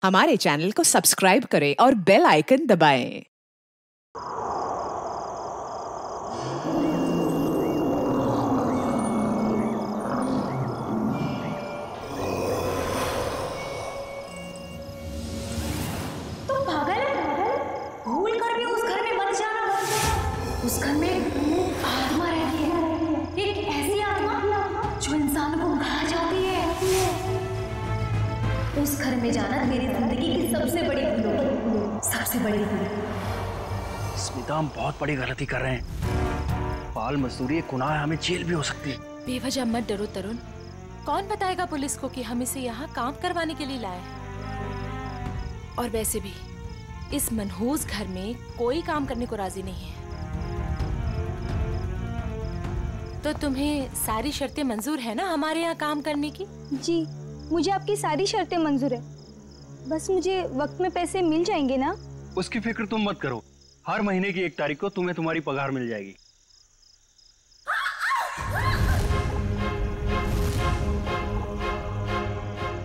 हमारे चैनल को सब्सक्राइब करें और बेल आइकन दबाएं। तुम पागल है? भूल कर भी उस घर में मत जाना। उस घर में आत्मा रहती है, एक ऐसी आत्मा जो इंसान को खा जाती है। उस घर में जाना मेरी जिंदगी की सबसे बड़ी भूल होगी, सबसे बड़ी भूल। स्मिता, हम बहुत बड़ी गलती कर रहे हैं। बाल मजदूरी एक गुनाह है, हमें जेल भी हो सकती है। बेवजह मत डरो तरुण। कौन बताएगा पुलिस को कि हम इसे यहाँ काम करवाने के लिए लाए हैं? और वैसे भी इस मनहूस घर में कोई काम करने को राजी नहीं है। तो तुम्हें सारी शर्तें मंजूर है ना हमारे यहाँ काम करने की? जी, मुझे आपकी सारी शर्तें मंजूर है। बस मुझे वक्त में पैसे मिल जाएंगे ना? उसकी फिक्र तुम मत करो। हर महीने की 1 तारीख को तुम्हें तुम्हारी पगार मिल जाएगी।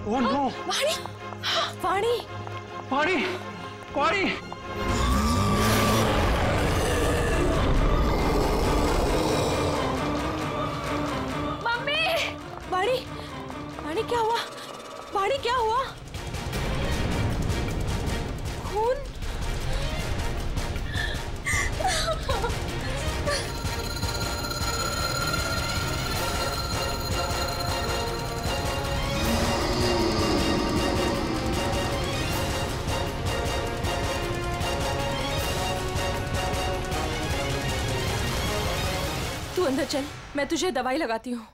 Oh no! वाणी! वाणी! वाणी! वाणी! मम्मी! वाणी! वाणी क्या हुआ? वाणी क्या हुआ? खून? तू अंदर चल, मैं तुझे दवाई लगाती हूँ।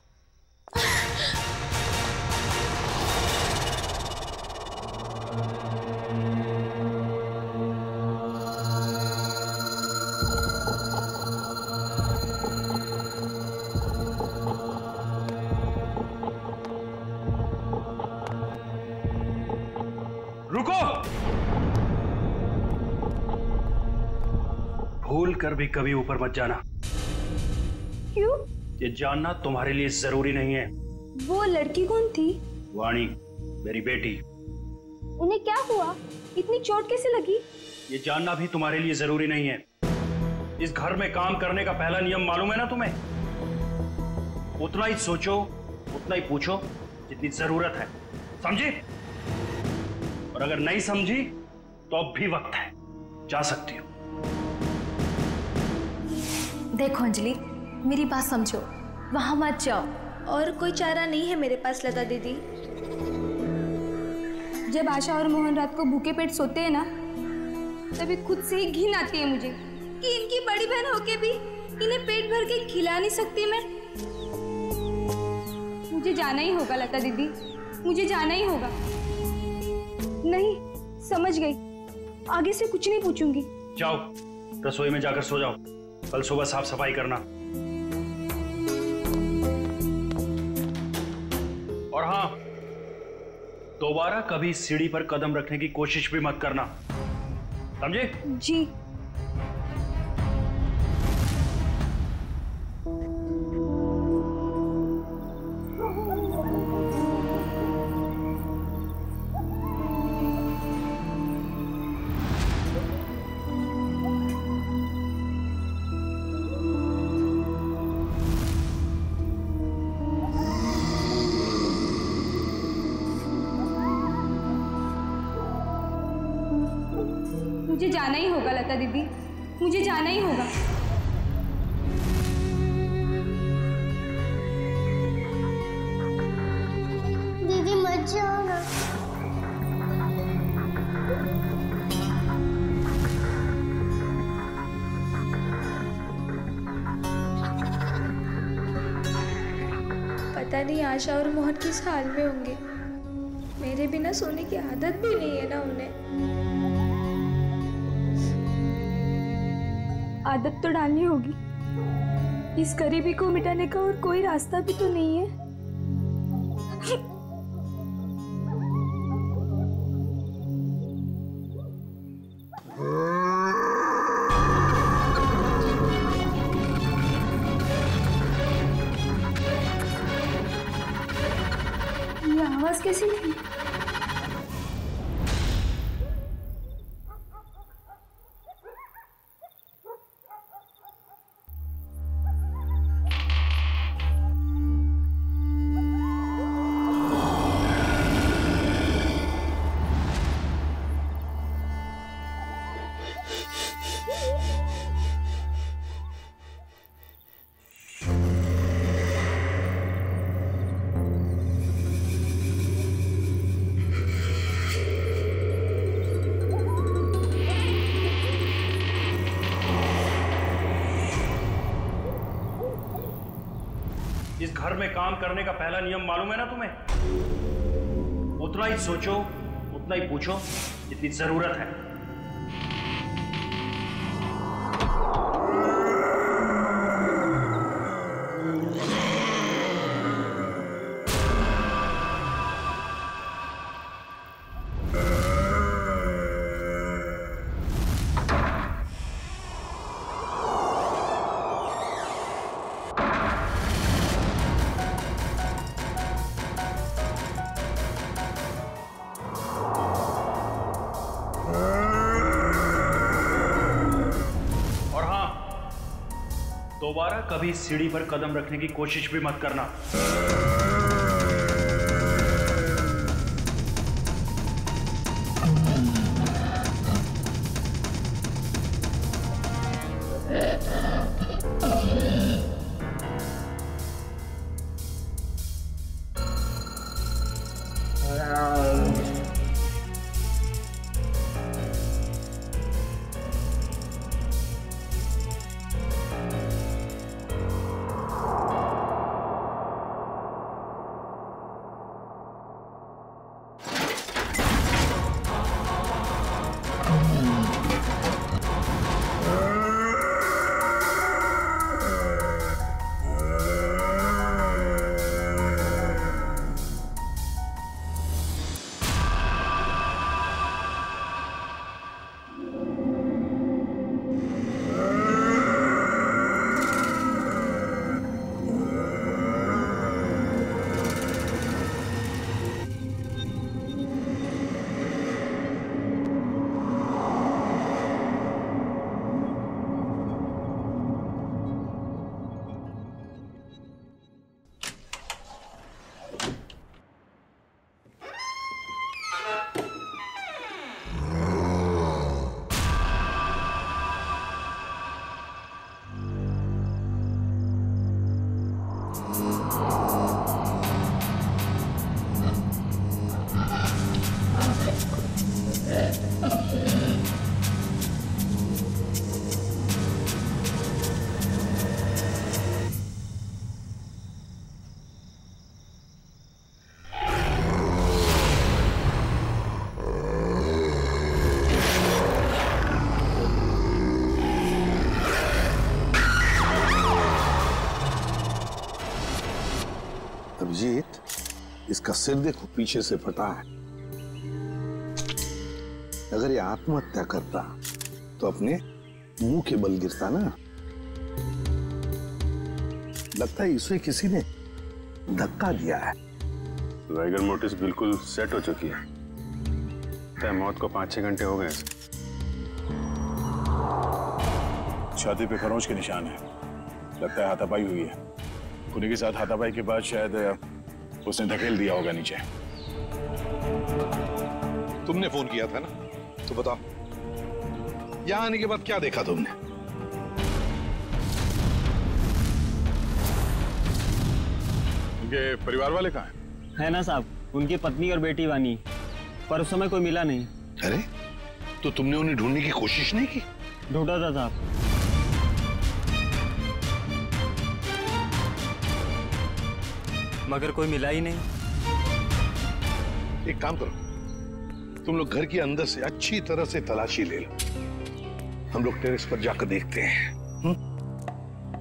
रुको! भूल कर भी कभी ऊपर मत जाना। क्यों? ये जानना तुम्हारे लिए जरूरी नहीं है। वो लड़की कौन थी? वाणी, मेरी बेटी। उन्हें क्या हुआ? इतनी चोट कैसे लगी? ये जानना भी तुम्हारे लिए जरूरी नहीं है। इस घर में काम करने का पहला नियम मालूम है ना तुम्हें? उतना ही सोचो, उतना ही पूछो जितनी जरूरत है। समझी? और अगर नहीं समझी तो अब भी वक्त है, जा सकती हो। देखो अंजलि, मेरी बात समझो, वहां मत जाओ। और कोई चारा नहीं है मेरे पास लता दीदी। जब आशा और मोहन रात को भूखे पेट सोते हैं ना, तभी खुद से ही घिन आती है मुझे कि इनकी बड़ी बहन होके भी इन्हें पेट भर के खिला नहीं सकती मैं। मुझे जाना ही होगा लता दीदी, मुझे जाना ही होगा। नहीं, समझ गई, आगे से कुछ नहीं पूछूंगी। जाओ, रसोई में जाकर सो जाओ। कल सुबह साफ सफाई करना। और हाँ, दोबारा कभी सीढ़ी पर कदम रखने की कोशिश भी मत करना, समझे? जी। मुझे जाना ही होगा लता दीदी, मुझे जाना ही होगा। दीदी मत जाओ ना। पता नहीं आशा और मोहन किस हाल में होंगे। मेरे बिना सोने की आदत भी नहीं है ना उन्हें। आदत तो डालनी होगी। इस गरीबी को मिटाने का और कोई रास्ता भी तो नहीं है। ये आवाज कैसी थी? घर में काम करने का पहला नियम मालूम है ना तुम्हें? उतना ही सोचो, उतना ही पूछो जितनी जरूरत है। दोबारा कभी सीढ़ी पर कदम रखने की कोशिश भी मत करना। अभिजीत, इसका सिर देखो पीछे से फटा है। अगर ये आत्महत्या करता तो अपने मुंह के बल गिरता ना। लगता है इसे किसी ने धक्का दिया है। वाइगर मोटिस बिल्कुल सेट हो चुकी है। तय मौत को 5-6 घंटे हो गए। छाती पे खरोंच के निशान है। लगता है हाथापाई हुई है। खुली के साथ हाथापाई के बाद शायद उसने धकेल दिया होगा नीचे। तुमने फोन किया था ना, तो बताओ यहां आने के बाद क्या देखा तुमने? उनके परिवार वाले कहाँ हैं? है ना साहब, उनकी पत्नी और बेटी वानी, पर उस समय कोई मिला नहीं। अरे तो तुमने उन्हें ढूंढने की कोशिश नहीं की? ढूंढा था साहब, मगर कोई मिला ही नहीं। एक काम करो, तुम लोग घर के अंदर से अच्छी तरह से तलाशी ले लो। हम लोग टेरेस पर जाकर देखते हैं।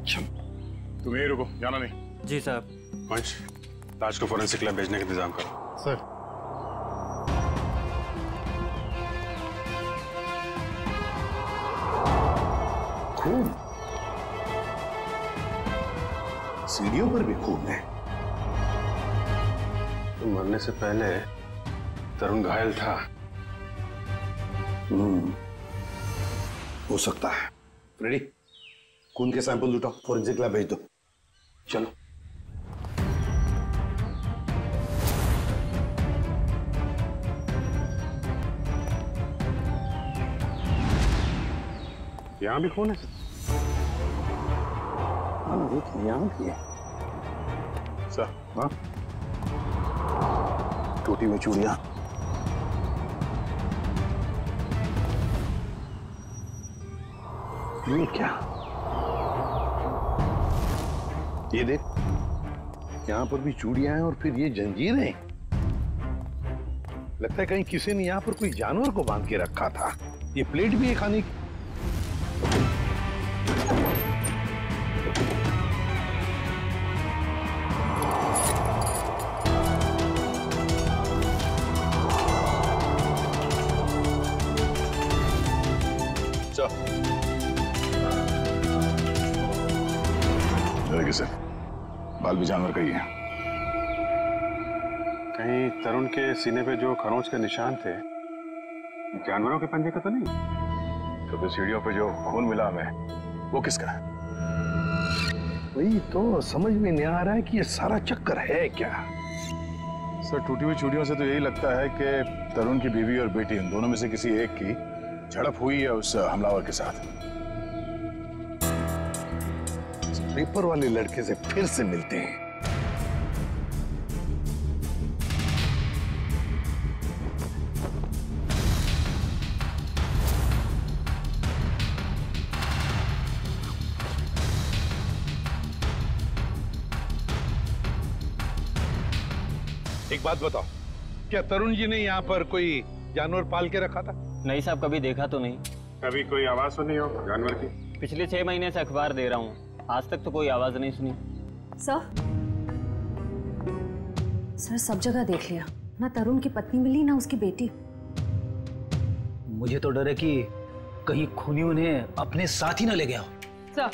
चलो तुम यहीं रुको, जाना नहीं। जी साहब। पंच, लाश को फोरेंसिक लैब भेजने का इंतजाम करो। सर। खून, सीढ़ियों पर भी खून है। तो मरने से पहले तरुण घायल था। हो सकता है। रेडी, खून के सैंपल उठाओ, फोरेंसिक लैब भेज दो। चलो। यहां भी खून है? हाँ, देखिए यहां भी है। सर, हाँ, टूटी हुई चूड़ियां। ये क्या? ये देख, यहाँ पर भी चूड़ियां हैं और फिर ये जंजीरें। लगता है कहीं किसी ने यहाँ पर कोई जानवर को बांध के रखा था। ये प्लेट भी है खाने की। सर, बाल भी जानवर का ही है। कहीं तरुण के सीने पे जो खरोंच के निशान थे जानवरों के पंजे का तो नहीं? तो फिर सीढ़ियों पे जो खून मिला हमें वो किसका है? वही तो समझ में नहीं आ रहा है कि ये सारा चक्कर है क्या। सर, टूटी हुई चूड़ियों से तो यही लगता है कि तरुण की बीवी और बेटी, उन दोनों में से किसी एक की झड़प हुई है उस हमलावर के साथ। पेपर वाले लड़के से फिर से मिलते हैं। एक बात बताओ, क्या तरुण जी ने यहाँ पर कोई जानवर पाल के रखा था? नहीं साहब, कभी देखा तो नहीं। कभी कोई आवाज सुनी हो जानवर की? पिछले 6 महीने से अखबार दे रहा हूँ, आज तक तो कोई आवाज नहीं सुनी। सर सब जगह देख लिया, ना तरुण की पत्नी मिली ना उसकी बेटी। मुझे तो डर है कि कहीं खूनी उन्हें अपने साथ ही ना ले गया हो। सर,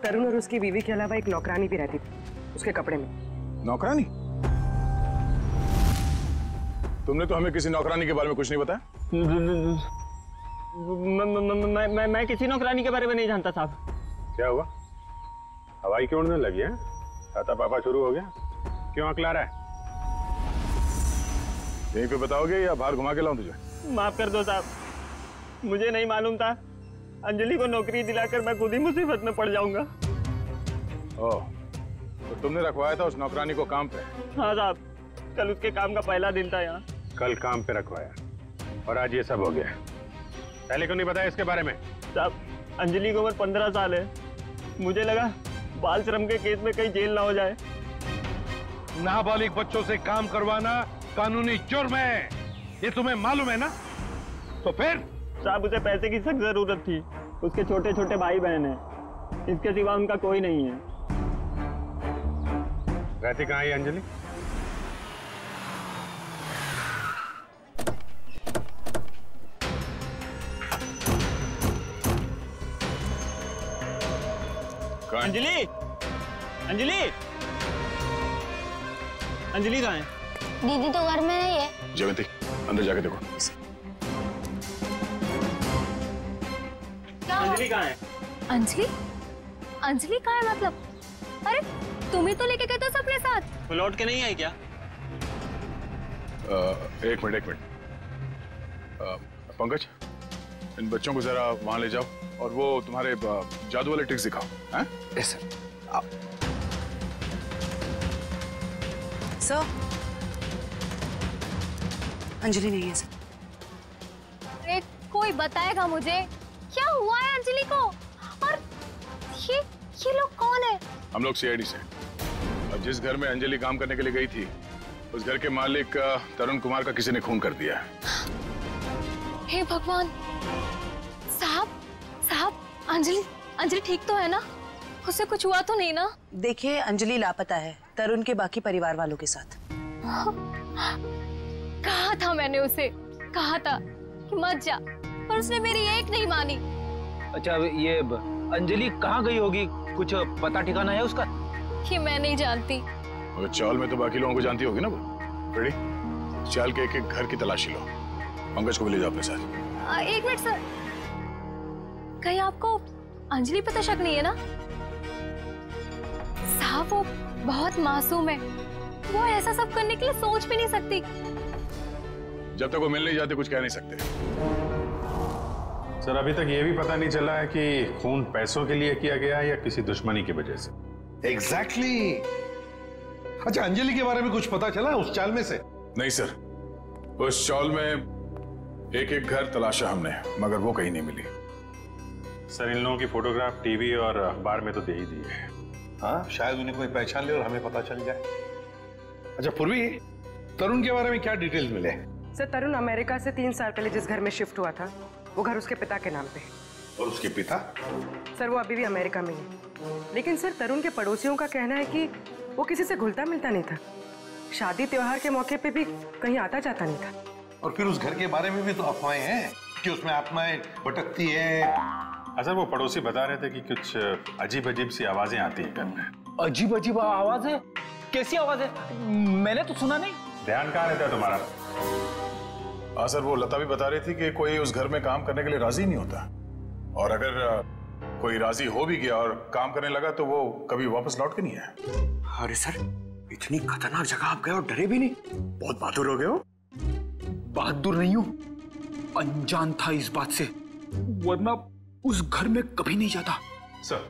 तरुण और उसकी बीवी के अलावा एक नौकरानी भी रहती थी उसके कपड़े में। नौकरानी? तुमने तो हमें किसी नौकरानी के बारे में कुछ नहीं बताया। मैं किसी नौकरानी के बारे में नहीं जानता साहब। क्या हुआ? हवाई क्यों उड़ने लगी है? छाता पापा शुरू हो गया? क्यों अकला रहा है? यहीं पे बताओगे या बाहर घुमा के लाऊं तुझे? माफ कर दो साहब, मुझे नहीं मालूम था। अंजलि को नौकरी दिलाकर मैं खुद ही मुसीबत में पड़ जाऊंगा। ओह, तो तुमने रखवाया था उस नौकरानी को काम पे? हाँ साहब, कल उसके काम का पहला दिन था यहाँ। कल काम पे रखवाया और आज ये सब हो गया। पहले क्यों नहीं बताया इसके बारे में? साहब, अंजलि की उम्र 15 साल है। मुझे लगा बाल श्रम के केस में कहीं जेल ना हो जाए। नाबालिग बच्चों से काम करवाना कानूनी जुर्म है, ये तुम्हें मालूम है ना? तो फिर? साहब, उसे पैसे की सख्त जरूरत थी। उसके छोटे छोटे भाई बहन हैं, इसके सिवा उनका कोई नहीं है। रहती कहाँ है अंजलि? अंजलि, अंजलि, अंजलि कहाँ है? दीदी तो घर में नहीं है। जयवंती, अंदर जाके देखो। अंजलि कहाँ है? अंजलि? अंजलि कहाँ है मतलब? अरे तुम ही तो लेके गए थे अपने साथ। वो लौट के नहीं आई क्या? एक मिनट। पंकज, इन बच्चों को जरा वहां ले जाओ और वो तुम्हारे जादू वाले ट्रिक्स दिखाओ। हैं? Yes sir. सर, अंजलि नहीं है सर। अरे कोई बताएगा मुझे क्या हुआ है अंजलि को? और ये लोग कौन है? हम लोग सीआईडी से। और जिस घर में अंजलि काम करने के लिए गई थी, उस घर के मालिक तरुण कुमार का किसी ने खून कर दिया है। हे भगवान! साहब, अंजलि ठीक तो है ना? उसे कुछ हुआ तो नहीं ना? देखिए, अंजलि लापता है तरुण के बाकी परिवार वालों के साथ। कहा था मैंने उसे, कहा था कि मत जा, पर उसने मेरी एक नहीं मानी। अच्छा, ये अंजलि कहाँ गई होगी? कुछ पता ठिकाना है उसका? कि मैं नहीं जानती। और चाल में तो बाकी लोगों को जानती होगी ना वो। रेडी? चाल के एक घर की तलाशी लो। पंकज को भी ले जाओ अपने साथ। एक मिनट सर, कहीं आपको अंजलि पे तो शक नहीं है ना? साहब, वो बहुत मासूम है, वो ऐसा सब करने के लिए सोच भी नहीं सकती। जब तक वो मिल नहीं जाते कुछ कह नहीं सकते। सर, अभी तक ये भी पता नहीं चला है कि खून पैसों के लिए किया गया है या किसी दुश्मनी की वजह से। एग्जैक्टली। अच्छा, अंजलि के बारे में कुछ पता चला उस चाल में से? नहीं सर, उस चाल में एक घर तलाशा हमने, मगर वो कहीं नहीं मिली। सर, इन लोगों की फोटोग्राफ टीवी और अखबार में तो दे ही दी है। हाँ, शायद उन्हें कोई पहचान ले और हमें पता चल जाए। अच्छा पूर्वी, तरुण के बारे में क्या डिटेल्स मिले? सर, तरुण अमेरिका से 3 साल पहले जिस घर में शिफ्ट हुआ था, वो घर उसके पिता के नाम पे है। और उसके पिता? सर, वो अभी भी अमेरिका में है। लेकिन सर, तरुण के पड़ोसियों का कहना है कि वो किसी से घुलता मिलता नहीं था। शादी त्योहार के मौके पे भी कहीं आता जाता नहीं था। और फिर उस घर के बारे में भी तो अफवाहें हैं कि उसमें आत्माएं भटकती है। अच्छा, वो पड़ोसी बता रहे थे कि कुछ अजीब अजीब सी आवाजें आती हैं घर में। अजीब अजीब आवाज है? कैसी आवाज है? मैंने तो सुना नहीं। ध्यान कहाँ रहता है तुम्हारा? हाँ सर, वो लता भी बता रही थी कि कोई उस घर में काम करने के लिए राजी नहीं होता, और अगर कोई राजी हो भी गया और काम करने लगा तो वो कभी वापस लौट के नहीं आया। अरे सर, इतनी खतरनाक जगह आप गए और डरे भी नहीं? बहुत बहादुर हो गए हो। बहादुर नहीं हूं, अनजान था इस बात से, वरना उस घर में कभी नहीं जाता। सर,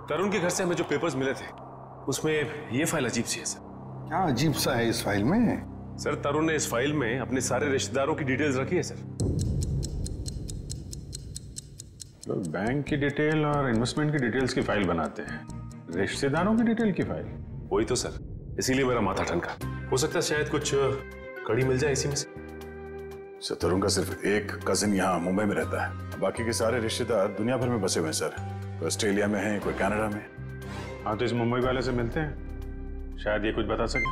तरुण के घर से हमें जो पेपर्स मिले थे उसमें ये फाइल अजीब सी है सर। क्या अजीब सा है इस फाइल में? सर, तरुण ने इस फाइल में अपने सारे रिश्तेदारों की डिटेल्स रखी है सर। तो बैंक की डिटेल और इन्वेस्टमेंट की डिटेल्स की फाइल बनाते हैं, रिश्तेदारों की डिटेल की फाइल? वही तो सर, इसीलिए मेरा माथा ठनका। हो सकता है शायद कुछ कड़ी मिल जाए इसी में से। सर, तरुण का सिर्फ एक कजिन यहाँ मुंबई में रहता है, बाकी के सारे रिश्तेदार दुनिया भर में बसे हुए हैं सर। कोई ऑस्ट्रेलिया में है, कोई कनाडा में। हाँ, तो इस मुंबई वाले से मिलते हैं, शायद ये कुछ बता सके।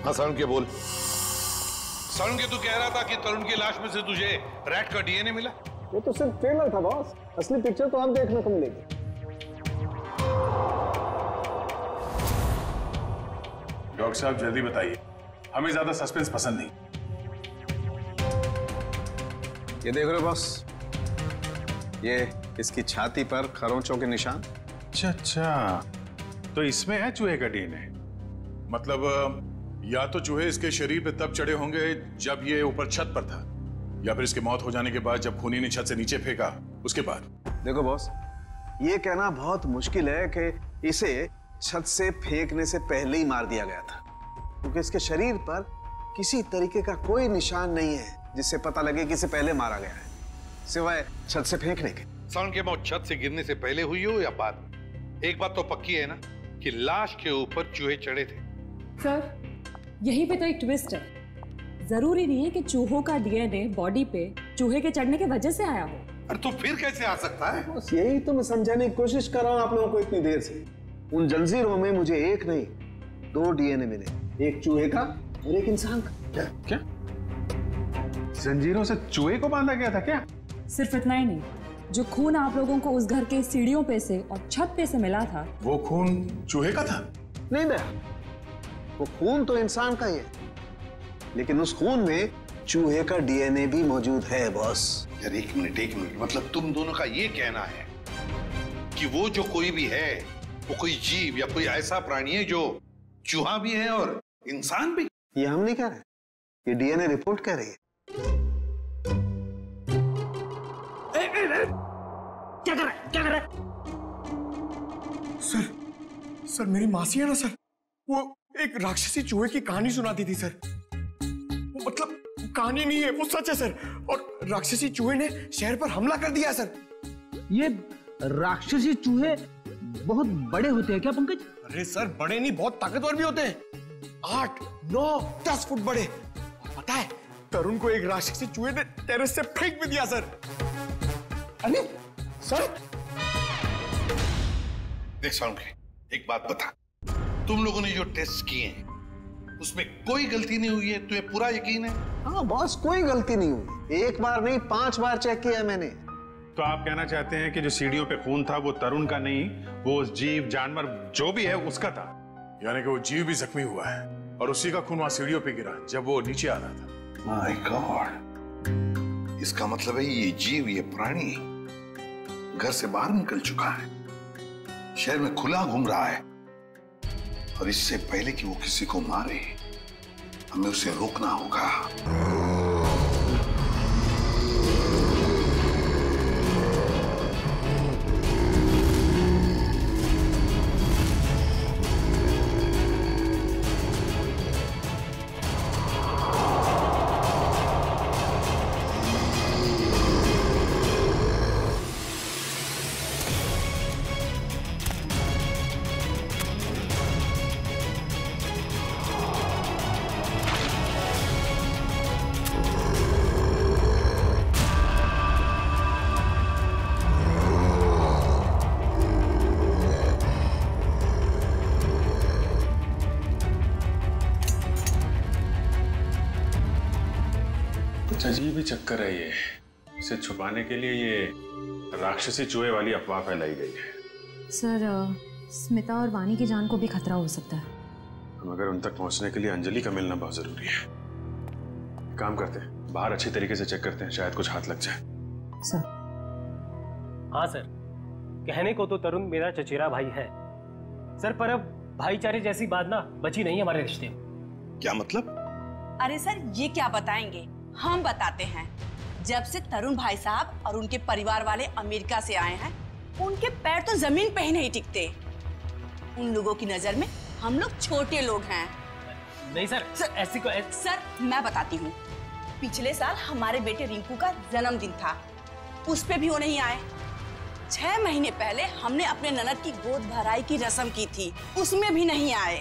हाँ सरुण के बोल। सरुण के, तू कह रहा था कि तरुण की लाश में से तुझे रैट का डीएनए मिला? वो तो सिर्फ ट्रेलर था बॉस, असली पिक्चर तो आप देखने को मिलेगी। डॉक्टर साहब जल्दी बताइए, हमें ज्यादा सस्पेंस पसंद नहीं। ये देख रहे हो बॉस, ये इसकी छाती पर खरोंचों के निशान। अच्छा, तो इसमें है चूहे का डीएनए। मतलब या तो चूहे इसके शरीर पे तब चढ़े होंगे जब ये ऊपर छत पर था, या फिर इसकी मौत हो जाने के बाद जब खूनी ने छत से नीचे फेंका उसके बाद। देखो बॉस, ये कहना बहुत मुश्किल है कि इसे छत से फेंकने से पहले ही मार दिया गया था, क्योंकि इसके शरीर पर किसी तरीके का कोई निशान नहीं है जिससे पता लगे कि इसे पहले मारा गया है, सिवाय छत से फेंकने के। सरुण की मौत छत से गिरने से पहले हुई हो या बाद? एक बात तो पक्की है ना कि लाश के ऊपर चूहे चढ़े थे। सर, यहीं पे तो एक ट्विस्ट है। जरूरी नहीं है कि चूहों का डीएनए बॉडी पे चूहे के चढ़ने की वजह से आया हो। अरे तो फिर कैसे आ सकता है? बस यही तो मैं समझाने की कोशिश कर रहा हूँ आप लोगों को इतनी देर से। उन जंजीरों में मुझे एक नहीं 2 डीएनए मिले, एक चूहे का और एक इंसान का। क्या क्या जंजीरों से चूहे को बांधा गया था क्या? सिर्फ इतना ही नहीं, जो खून आप लोगों को उस घर के सीढ़ियों पे से और छत पे से मिला था, वो खून चूहे का था? नहीं दया, वो खून तो इंसान का ही है, लेकिन उस खून में चूहे का डीएनए भी मौजूद है बॉस। यार एक मिनट, मतलब तुम दोनों का ये कहना है कि वो जो कोई भी है वो कोई जीव या कोई ऐसा प्राणी है जो चूहा भी है और इंसान भी? ये हम नहीं कह रहे, ये डीएनए रिपोर्ट कह रही है। क्या कर रहा है? सर मेरी मासी है ना सर, वो एक राक्षसी चूहे की कहानी सुनाती थी सर। वो मतलब कहानी नहीं है, वो सच है सर। और राक्षसी चूहे ने शहर पर हमला कर दिया सर। ये राक्षसी चूहे बहुत बड़े होते हैं क्या पंकज? अरे सर, बड़े नहीं, बहुत ताकतवर भी होते हैं। 8, 9, 10 फुट बड़े। और पता है, तरुण को एक राक्षसी चूहे ने टेरेस से फेंक भी दिया सर। अरे सर, देख सरुण के, एक बात बता, तुम लोगों ने जो टेस्ट किए हैं उसमें कोई गलती नहीं हुई है? तुम्हें पूरा यकीन है? हाँ बॉस, कोई गलती नहीं हुई। 1 बार नहीं 5 बार चेक किया मैंने। तो आप कहना चाहते हैं कि जो सीढ़ियों पे खून था वो तरुण का नहीं, वो जीव जानवर जो भी है उसका था? यानी कि वो जीव भी जख्मी हुआ है और उसी का खून वहां सीढ़ियों पे गिरा जब वो नीचे आ रहा था। माय गॉड, इसका मतलब है ये जीव, ये प्राणी घर से बाहर निकल चुका है, शहर में खुला घूम रहा है, और इससे पहले कि वो किसी को मारे हमें उसे रोकना होगा। कुछ अजीब ही चक्कर है ये। इसे छुपाने के लिए ये राक्षसी चूहे वाली अफवाह फैलाई गई है। सर स्मिता और वानी की जान को भी खतरा हो सकता है। मगर उन तक पहुंचने के लिए अंजलि का मिलना बहुत जरूरी है। काम करते हैं, बाहर अच्छी तरीके से चेक करते हैं, शायद कुछ हाथ लग जाए। सर। हाँ सर, कहने को तो तरुण मेरा चचेरा भाई है सर, पर अब भाईचारे जैसी बात ना बची नहीं हमारे रिश्ते में। क्या मतलब? अरे सर ये क्या बताएंगे, हम बताते हैं। जब से तरुण भाई साहब और उनके परिवार वाले अमेरिका से आए हैं, उनके पैर तो जमीन पे ही नहीं टिकते। उन लोगों की नजर में हम लोग छोटे लोग हैं। नहीं सर, ऐसी को सर मैं बताती हूँ, पिछले साल हमारे बेटे रिंकू का जन्मदिन था, उस पे भी वो नहीं आए। 6 महीने पहले हमने अपने ननद की गोद भराई की रस्म की थी, उसमें भी नहीं आए।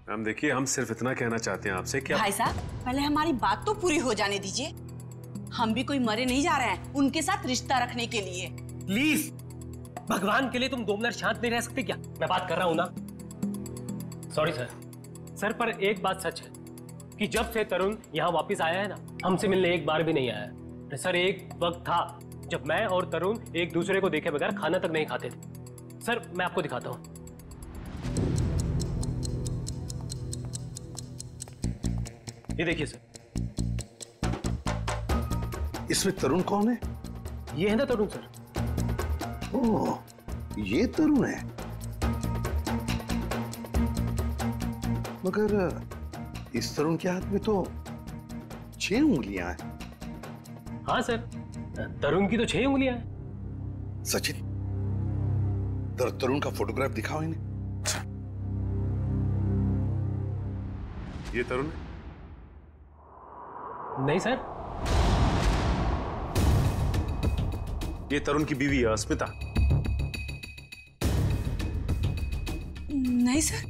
हम देखिए, हम सिर्फ इतना कहना चाहते हैं आपसे कि भाई साहब पहले हमारी बात तो पूरी हो जाने दीजिए। हम भी कोई मरे नहीं जा रहे हैं उनके साथ रिश्ता रखने के लिए। प्लीज भगवान के लिए तुम 2 मिनट शांत नहीं रह सकते क्या? मैं बात कर रहा हूँ ना। सॉरी सर, पर एक बात सच है कि जब से तरुण यहाँ वापस आया है ना, हमसे मिलने एक बार भी नहीं आया। सर एक वक्त था जब मैं और तरुण एक दूसरे को देखे बगैर खाना तक नहीं खाते थे। सर मैं आपको दिखाता हूँ, ये देखिए सर। इसमें तरुण कौन है? ये है ना तरुण सर। ओह, ये तरुण है। मगर इस तरुण के हाथ में तो 6 उंगलियां हैं। हाँ सर, तरुण की तो 6 उंगलियां हैं। सचिन, तरुण का फोटोग्राफ दिखाओ इन्हें। ये तरुण है? नहीं सर, ये तरुण की बीवी है स्मिता। नहीं सर।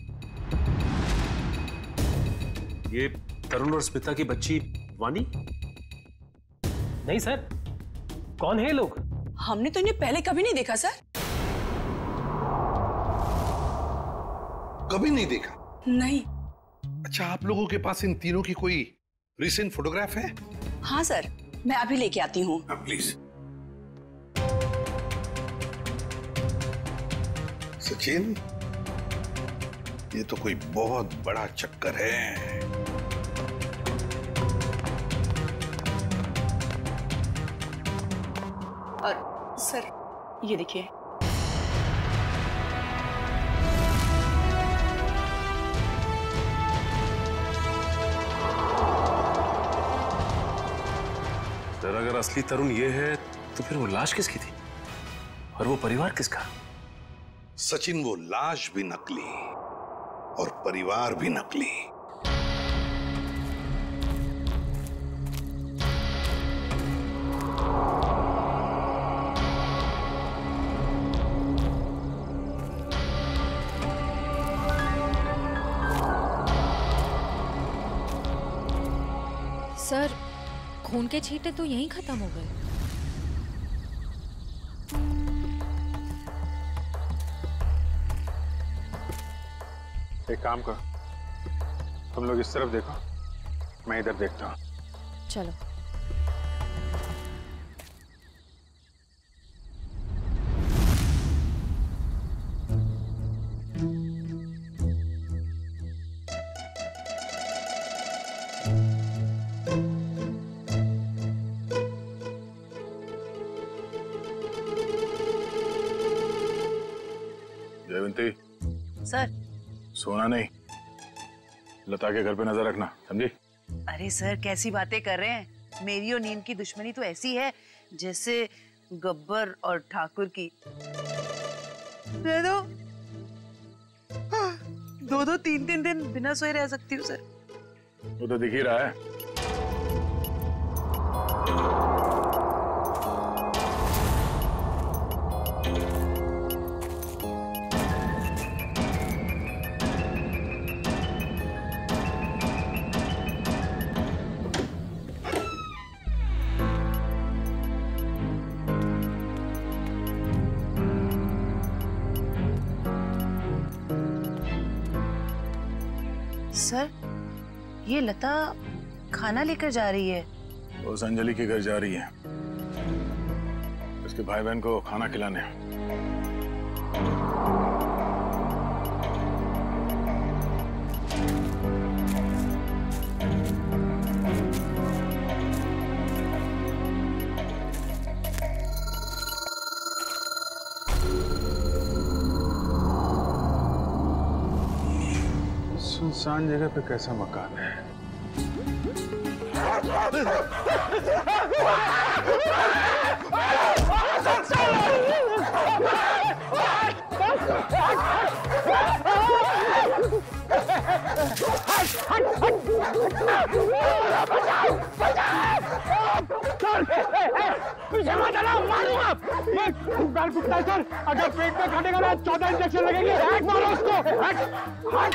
ये तरुण और स्मिता की बच्ची वानी? नहीं सर। कौन है ये लोग? हमने तो इन्हें पहले कभी नहीं देखा सर। कभी नहीं देखा? नहीं। अच्छा, आप लोगों के पास इन तीनों की कोई रिसेंट फोटोग्राफ है? हाँ सर, मैं अभी लेके आती हूँ। प्लीज। सचिन, ये तो कोई बहुत बड़ा चक्कर है। और सर ये देखिए। सर अगर असली तरुण ये है तो फिर वो लाश किसकी थी और वो परिवार किसका? सचिन, वो लाश भी नकली और परिवार भी नकली। सर खून के छींटे तो यहीं खत्म हो गए। एक काम करो, तुम लोग इस तरफ देखो, मैं इधर देखता हूँ। चलो। जयवंती, सर। सोना नहीं, लता के घर पे नजर रखना, समझी? अरे सर कैसी बातें कर रहे हैं, मेरी और नीम की दुश्मनी तो ऐसी है जैसे गब्बर और ठाकुर की। दे दो, 2-2, 3-3 दिन बिना सोए रह सकती हूँ सर। वो तो दिख ही रहा है। सर ये लता खाना लेकर जा रही है, उस अंजलि के घर जा रही है, उसके भाई बहन को खाना खिलाने। सुनसान जगह पे कैसा मकान है? पीछे मत चलो, मारूंगा। गाल फुटता है सर, अगर पेट में काटेगा ना 14 इंजेक्शन लगेंगे। हैक मारो उसको, हैक मार।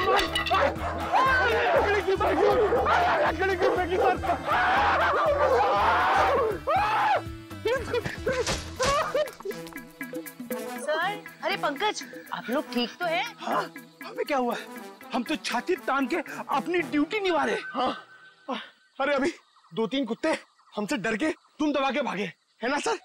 लकड़ी की फेंकी, लकड़ी की फेंकी सर। सर, अरे पंकज, आप लोग ठीक तो हैं? हाँ, हमें क्या हुआ? हम तो छाती तान के अपनी ड्यूटी निभा रहे। हाँ, अरे अभी 2-3 कुत्ते हमसे डर के तुम दबा के भागे, है ना सर?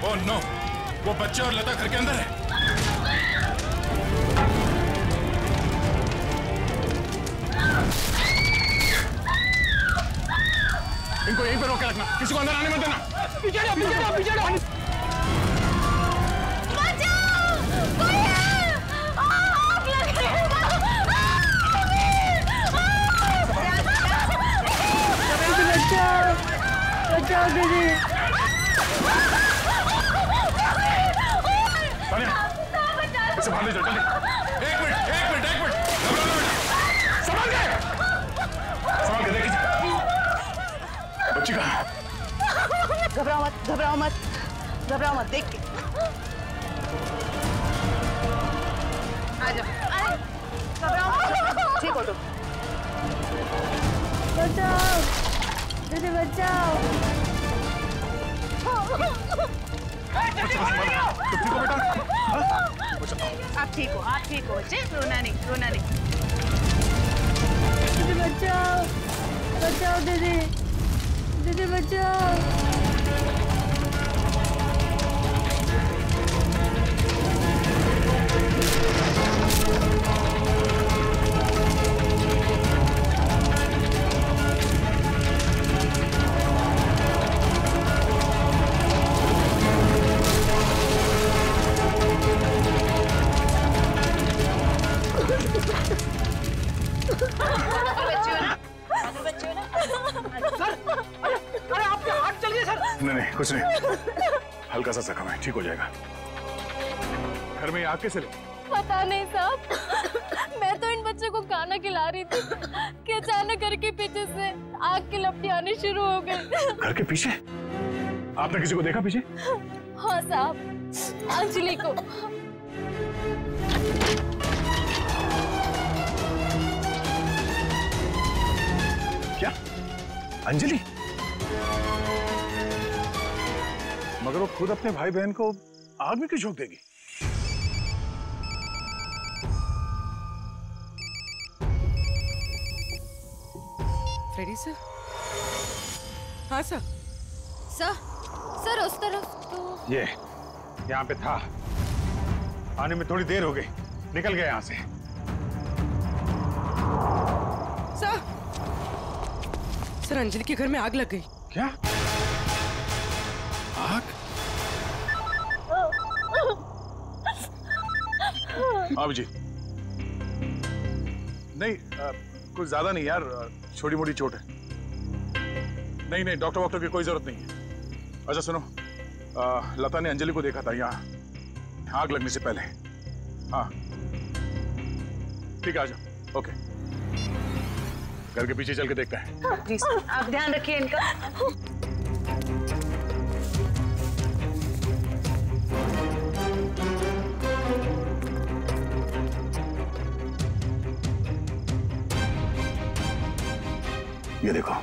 ओह नो, वो बच्चे और लता घर के अंदर है। इनको यहीं पे रोक के रखना, किसी को अंदर आने मत देना। पीछे जाओ, पीछे जाओ, पीछे जाओ। बचाओ दीदी। इसे बाहर ले जाओ, जल्दी। एक मिनट। संभाल के देखिए। बच्ची कहाँ? घबराओ मत, देख के। आ जाओ, घबराओ मत, ठीक हो तुम। बचाओ दीदी, बचाओ। आप ठीक हो बच्चे, रोना नहीं। दीदी बचाओ दीदी, बचाओ। नहीं, कुछ नहीं, हल्का सा जख्म है, ठीक हो जाएगा। घर में आग कैसे लगी? पता नहीं साहब, मैं तो इन बच्चों को खाना खिला रही थी कि अचानक घर के पीछे से आग की लपटें आनी शुरू हो गई। घर के पीछे? आपने किसी को देखा पीछे? हाँ साहब, अंजलि को। क्या? अंजलि? मगर वो खुद अपने भाई बहन को आग में क्यों झोंक देगी? Freddy sir? हाँ सर। सर उस तरफ तो ये यहाँ पे था, आने में थोड़ी देर हो गई, निकल गया यहाँ से। सर अंजलि के घर में आग लग गई। क्या? आग? अभिजीत, नहीं कुछ ज्यादा नहीं यार, छोटी मोटी चोट है। नहीं डॉक्टर वॉक्टर की कोई जरूरत नहीं है। अच्छा सुनो, लता ने अंजलि को देखा था यहाँ आग लगने से पहले। हाँ ठीक है, आ जाओ। ओके घर के पीछे चल के देखते हैं। जी सर, आप ध्यान रखिए इनका। ये देखो,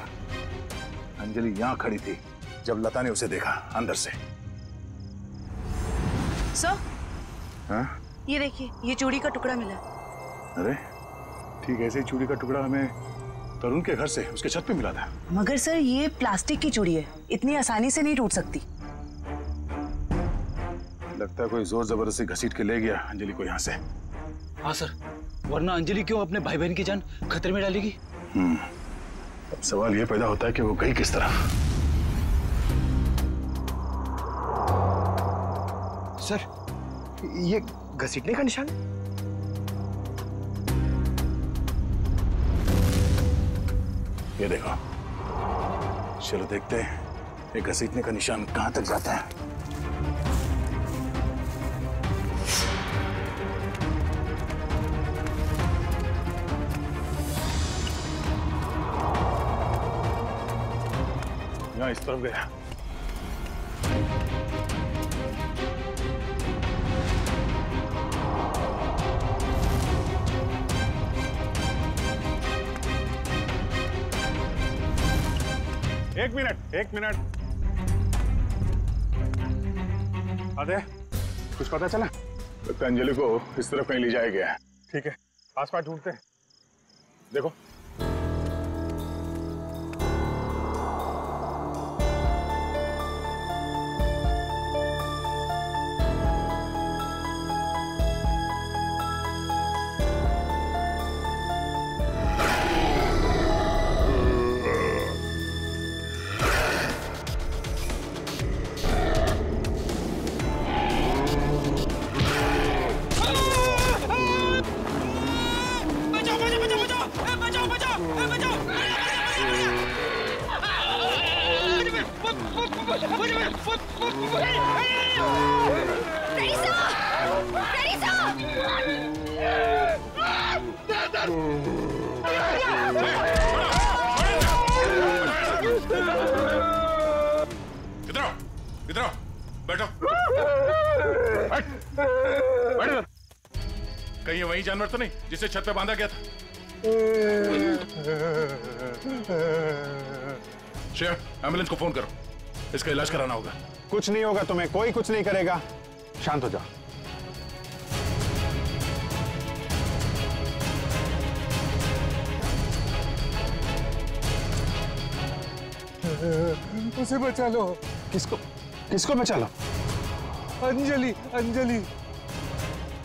अंजलि यहां खड़ी थी जब लता ने उसे देखा अंदर से। सर, हाँ? ये देखिए, ये चूड़ी का टुकड़ा मिला। अरे ठीक ऐसे ही चूड़ी का टुकड़ा हमें तरुण के घर से उसके छत पे मिला था। मगर सर, ये प्लास्टिक की चूड़ी है, इतनी आसानी से नहीं टूट सकती। लगता है कोई जोर जबरदस्ती घसीट के ले गया अंजलि को यहाँ से। हाँ सर, वरना अंजलि क्यों अपने भाई बहन की जान खतरे में डालेगी? अब सवाल ये पैदा होता है कि वो गई किस तरह। सर, ये घसीटने का निशान है? ये देखो, चलो देखते हैं ये घसीटने का निशान कहां तक जाता है। यहाँ इस तरफ गया। एक मिनट। अरे कुछ पता चला? लगता है अंजलि को इस तरफ कहीं ले जाया गया है। ठीक है, आसपास ढूंढते हैं। देखो, इधर आओ, बैठो। बैठो। कहीं ये वही जानवर तो नहीं जिसे छत पे बांधा गया था? श्रेया, एम्बुलेंस को फोन करो, इसका इलाज कराना होगा। कुछ नहीं होगा तुम्हें, कोई कुछ नहीं करेगा, शांत हो जाओ। उसे बचा लो। किसको बचा लो? अंजलि,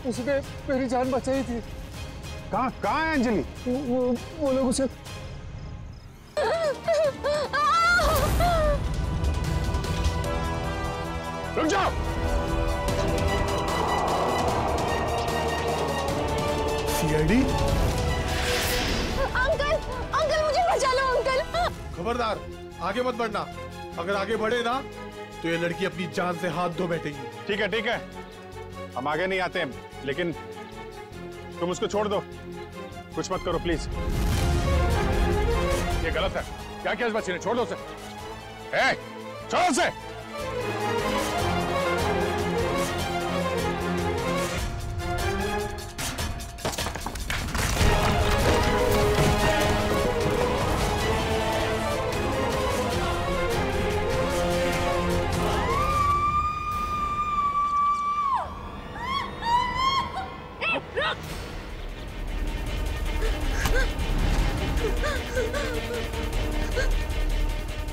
उसने मेरी जान बचाई थी। कहाँ है अंजलि? वो लोग उसे रुक जाओ। सीआईडी? अंकल मुझे बचा लो अंकल। खबरदार, आगे मत बढ़ना। अगर आगे बढ़े ना तो ये लड़की अपनी जान से हाथ धो बैठेगी। ठीक है, हम आगे नहीं आते हैं, लेकिन तुम उसको छोड़ दो, कुछ मत करो प्लीज। ये गलत है। क्या किया इस बच्चे ने? छोड़ दो उसे। छोड़ो उसे।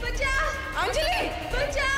बचा! अंजलि! बचा!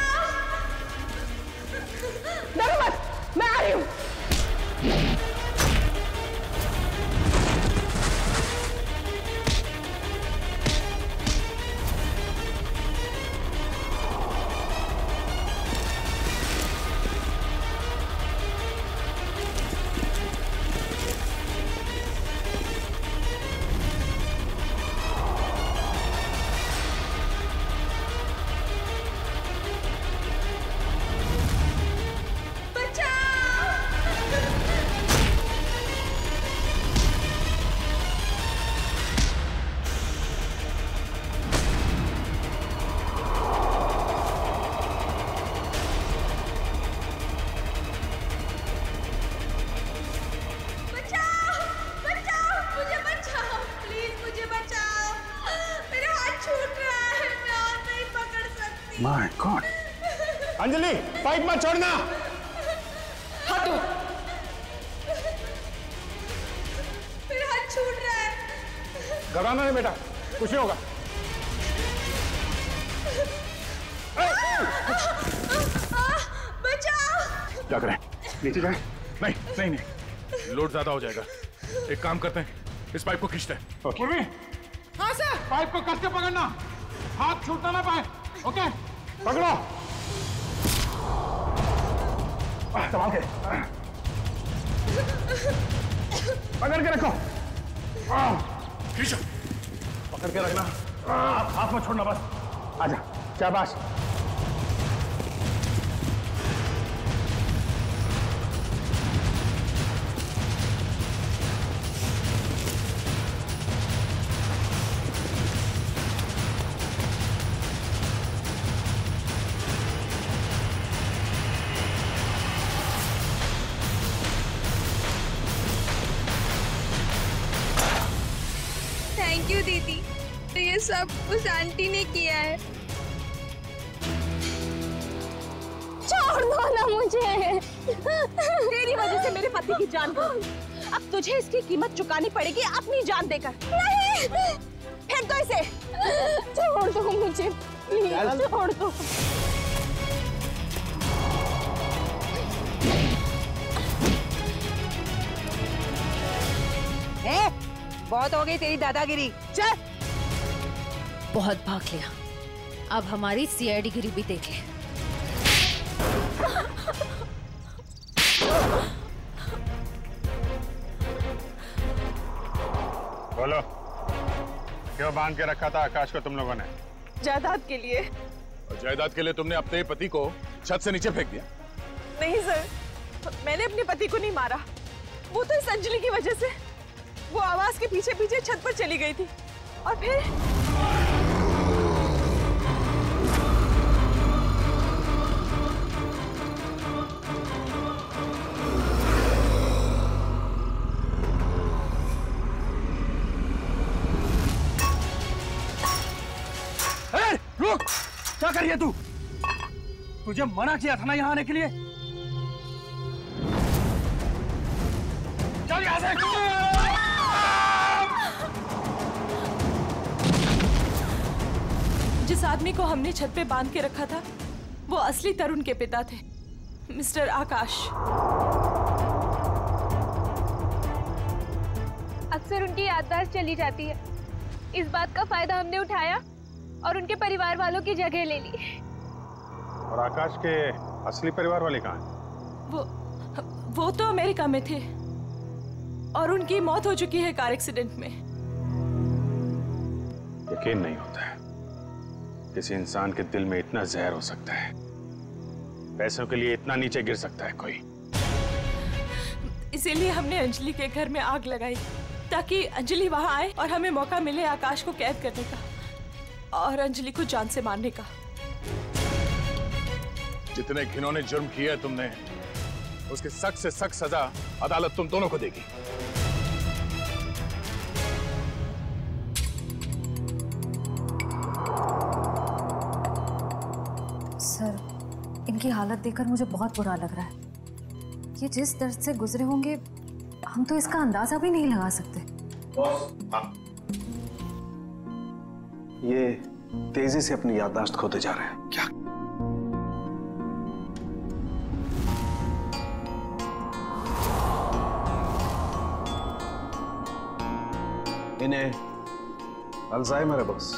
My God. अंजलि, पाइप मत छोड़ना। हाथ दो। मेरा हाथ छूट रहा है। घबराना नहीं बेटा, कुछ नहीं होगा। बचाओ। क्या करें, नीचे जाए? नहीं नहीं नहीं, लोड ज्यादा हो जाएगा। एक काम करते हैं, इस पाइप को खींचते हैं। उर्मी, हाँ सर। पाइप को कस के पकड़ना, हाथ छूटना ना पाए। ओके, पकड़ो। संभाल के, पकड़ के रखो। खींचो, पकड़ के रखना, हाथ में छोड़ना बस। आजा, शाबाश। थैंक यू दीदी, तो ये सब उस आंटी ने किया है। छोड़ दो ना मुझे। तेरी वजह से मेरे पति की जान गई। अब तुझे इसकी कीमत चुकानी पड़ेगी अपनी जान देकर। नहीं, फेंक दो इसे। छोड़ दो मुझे, प्लीज छोड़ दो। बहुत हो गई तेरी दादागिरी, चल। बहुत भाग लिया, अब हमारी सीआईडी गिरी भी देख ले। बोलो, क्यों बांध के रखा था आकाश को तुम लोगों ने? जायदाद के लिए। और जायदाद के लिए तुमने अपने पति को छत से नीचे फेंक दिया? नहीं सर, मैंने अपने पति को नहीं मारा, वो तो इस अंजलि की वजह से वो आवाज के पीछे पीछे छत पर चली गई थी और फिर रुक, क्या कर रही है तू? तुझे मना किया था ना यहाँ आने के लिए। चल यहाँ से। जिस आदमी को हमने छत पे बांध के रखा था वो असली तरुण के पिता थे, मिस्टर आकाश। अक्सर उनकी याददाश्त चली जाती है। इस बात का फायदा हमने उठाया और उनके परिवार वालों की जगह ले ली। और आकाश के असली परिवार वाले कहाँ हैं? वो तो अमेरिका में थे और उनकी मौत हो चुकी है कार एक्सीडेंट में। यकीन नहीं होता है किसी इंसान के दिल में इतना जहर हो सकता है, पैसों के लिए इतना नीचे गिर सकता है कोई। इसीलिए हमने अंजलि के घर में आग लगाई ताकि अंजलि वहां आए और हमें मौका मिले आकाश को कैद करने का और अंजलि को जान से मारने का। जितने घिनौने जुर्म किए है तुमने, उसकी सख्त से सख्त सजा अदालत तुम दोनों को देगी। सर, इनकी हालत देखकर मुझे बहुत बुरा लग रहा है। ये जिस दर्द से गुजरे होंगे हम तो इसका अंदाजा भी नहीं लगा सकते। ये तेजी से अपनी याददाश्त खोते जा रहे हैं। क्या? इन्हें अल्जाइमर है बॉस।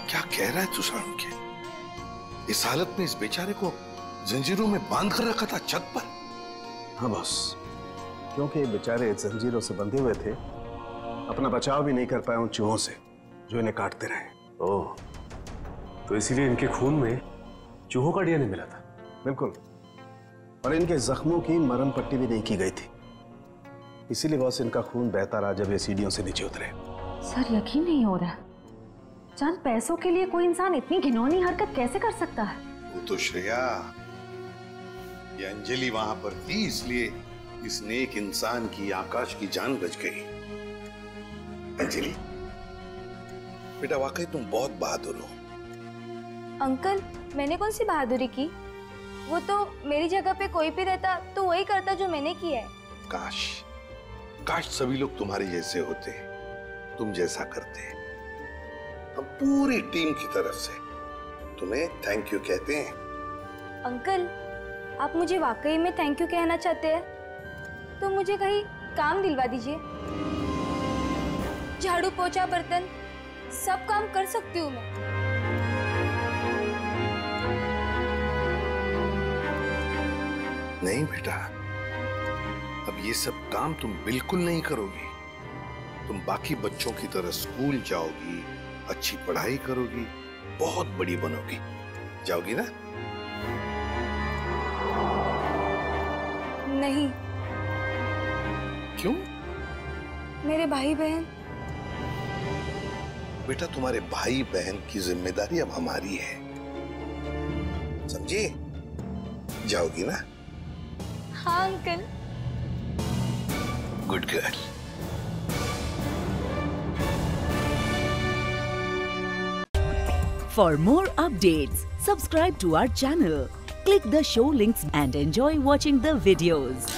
क्या कह रहा है तू सारुण के? इस हालत में इस बेचारे को जंजीरों में बांध कर रखा था छत पर? हाँ बॉस, क्योंकि ये बेचारे जंजीरों से बंधे हुए थे, अपना बचाव भी नहीं कर पाए उन चूहों से जो इन्हें काटते रहे। ओह, तो इसीलिए इनके खून में चूहों का डीएनए मिला था? बिल्कुल, और इनके जख्मों की मरहम पट्टी भी नहीं की गई थी, इसीलिए बॉस इनका खून बहता रहा जब ये सीढ़ियों से नीचे उतरे। सर, यकीन नहीं हो रहा, चंद पैसों के लिए कोई इंसान इतनी घिनौनी हरकत कैसे कर सकता है? वो तो श्रेया, ये अंजलि वहां पर थी इसलिए इस नेक इंसान की, आकाश की जान बच गई। अंजलि बेटा, वाकई तुम बहुत बहादुर हो। अंकल, मैंने कौन सी बहादुरी की? वो तो मेरी जगह पे कोई भी रहता तो वही करता जो मैंने किया है। काश सभी लोग तुम्हारे जैसे होते, तुम जैसा करते। हम पूरी टीम की तरफ से तुम्हें थैंक यू कहते हैं। अंकल, आप मुझे वाकई में थैंक यू कहना चाहते हैं तो मुझे कहीं काम दिलवा दीजिए। झाड़ू पोछा बर्तन सब काम कर सकती हूँ मैं। नहीं बेटा, अब ये सब काम तुम बिल्कुल नहीं करोगी। तुम बाकी बच्चों की तरह स्कूल जाओगी, अच्छी पढ़ाई करोगी, बहुत बड़ी बनोगी। जाओगी ना? नहीं। क्यों? मेरे भाई बहन। बेटा, तुम्हारे भाई बहन की जिम्मेदारी अब हमारी है, समझी? जाओगी ना? हाँ uncle. Good girl. For more updates, subscribe to our channel, click the show links and enjoy watching the videos.